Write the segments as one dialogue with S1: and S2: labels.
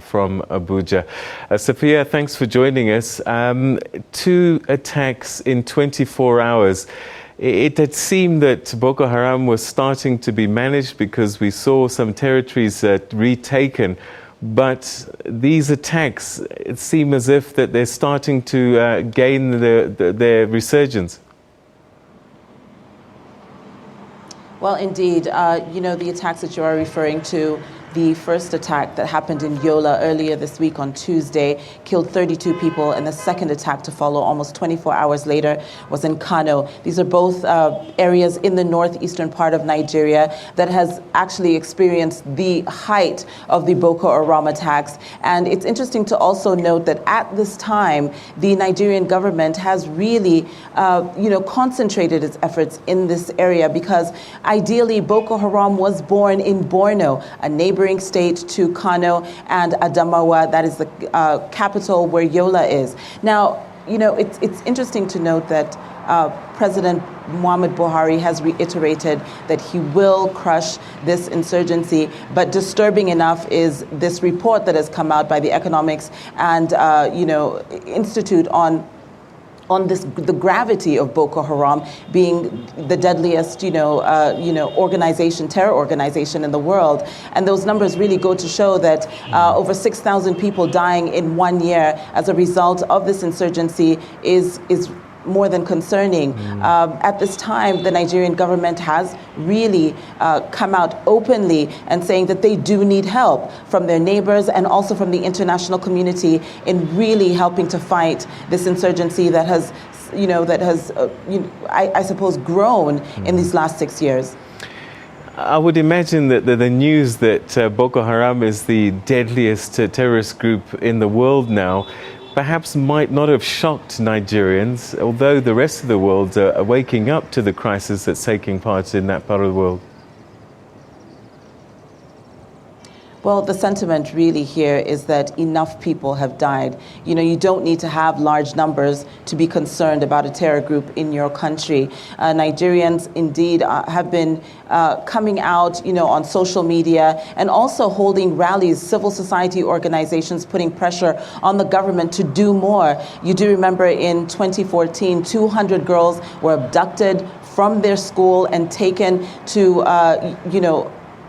S1: from Abuja. Sophia, thanks for joining us. 2 attacks in 24 hours. It had seemed that Boko Haram was starting to be managed because we saw some territories retaken. But these attacks, it seems as if that they're starting to gain their resurgence.
S2: Well, indeed, the attacks that you are referring to, the first attack that happened in Yola earlier this week on Tuesday killed 32 people, and the second attack to follow almost 24 hours later was in Kano. These are both areas in the northeastern part of Nigeria that has actually experienced the height of the Boko Haram attacks. And it's interesting to also note that at this time, the Nigerian government has really, concentrated its efforts in this area because ideally Boko Haram was born in Borno, a neighboring state to Kano and Adamawa, that is the capital where Yola is. Now, it's interesting to note that President Muhammad Buhari has reiterated that he will crush this insurgency, but disturbing enough is this report that has come out by the Economics and Institute on the gravity of Boko Haram being the deadliest, terror organization in the world. And those numbers really go to show that over 6,000 people dying in 1 year as a result of this insurgency is more than concerning. At this time, the Nigerian government has really come out openly and saying that they do need help from their neighbors and also from the international community in really helping to fight this insurgency that has, I suppose, grown in these last 6 years.
S1: I would imagine that the news that Boko Haram is the deadliest terrorist group in the world now perhaps might not have shocked Nigerians, although the rest of the world are waking up to the crisis that's taking part in that part of the world.
S2: Well, the sentiment really here is that enough people have died. You don't need to have large numbers to be concerned about a terror group in your country. Nigerians indeed have been coming out, on social media and also holding rallies, civil society organizations putting pressure on the government to do more. You do remember in 2014, 200 girls were abducted from their school and taken to,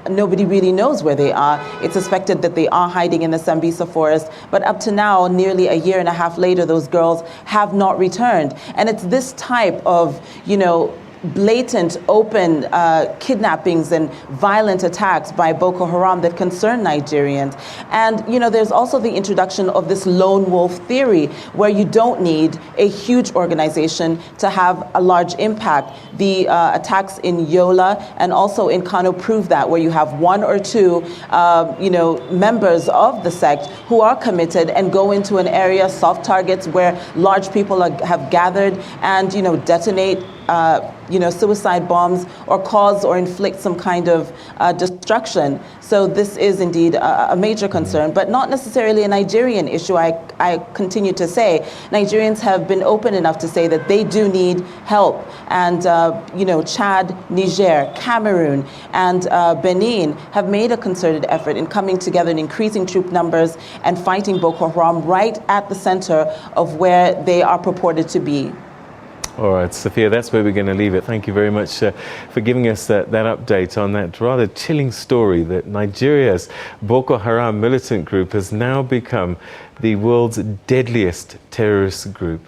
S2: nobody really knows where they are. It's suspected that they are hiding in the Sambisa forest. But up to now, nearly a year and a half later, those girls have not returned. And it's this type of, blatant, open kidnappings and violent attacks by Boko Haram that concern Nigerians. And, there's also the introduction of this lone wolf theory where you don't need a huge organization to have a large impact. The attacks in Yola and also in Kano prove that, where you have 1 or 2, members of the sect who are committed and go into an area, soft targets where large people have gathered and, detonate suicide bombs or cause or inflict some kind of destruction. So this is indeed a major concern, but not necessarily a Nigerian issue. I continue to say Nigerians have been open enough to say that they do need help. And, Chad, Niger, Cameroon, and Benin have made a concerted effort in coming together and increasing troop numbers and fighting Boko Haram right at the center of where they are purported to be.
S1: All right, Sophia, that's where we're going to leave it. Thank you very much for giving us that update on that rather chilling story that Nigeria's Boko Haram militant group has now become the world's deadliest terrorist group.